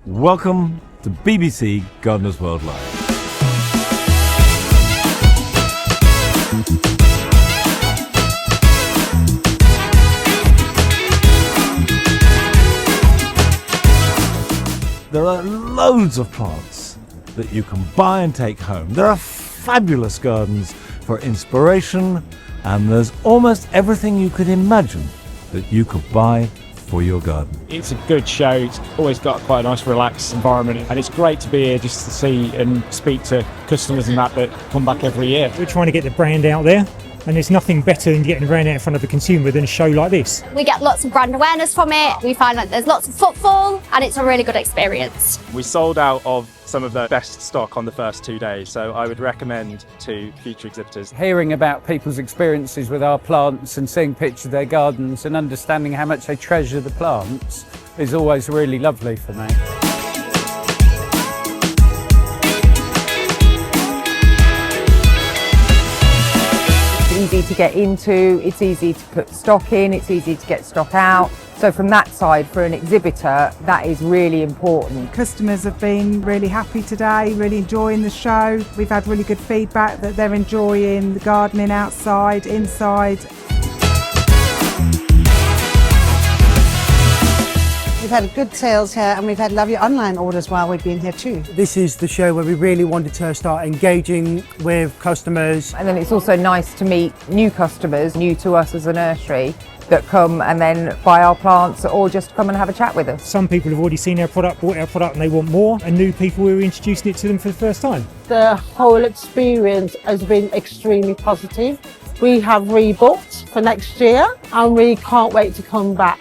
Welcome to BBC Gardeners World Live. There are loads of plants that you can buy and take home. There are fabulous gardens for inspiration, and there's almost everything you could imagine that you could buy for your garden. It's a good show. It's always got quite a nice relaxed environment, and it's great to be here just to see and speak to customers and that come back every year. We're trying to get the brand out there, and there's nothing better than getting the brand out in front of the consumer than a show like this. We get lots of brand awareness from it. We find that there's lots of footfall, and it's a really good experience. We sold out of some of the best stock on the first 2 days, so I would recommend to future exhibitors. Hearing about people's experiences with our plants and seeing pictures of their gardens and understanding how much they treasure the plants is always really lovely for me. It's easy to get into, it's easy to put stock in, it's easy to get stock out. So from that side, for an exhibitor, that is really important. Customers have been really happy today, really enjoying the show. We've had really good feedback that they're enjoying the gardening outside, inside. We've had good sales here, and we've had lovely online orders while we've been here too. This is the show where we really wanted to start engaging with customers. And then it's also nice to meet new customers, new to us as a nursery, that come and then buy our plants or just come and have a chat with us. Some people have already seen our product, bought our product, and they want more, and new people, we're introducing it to them for the first time. The whole experience has been extremely positive. We have rebooked for next year, and we can't wait to come back.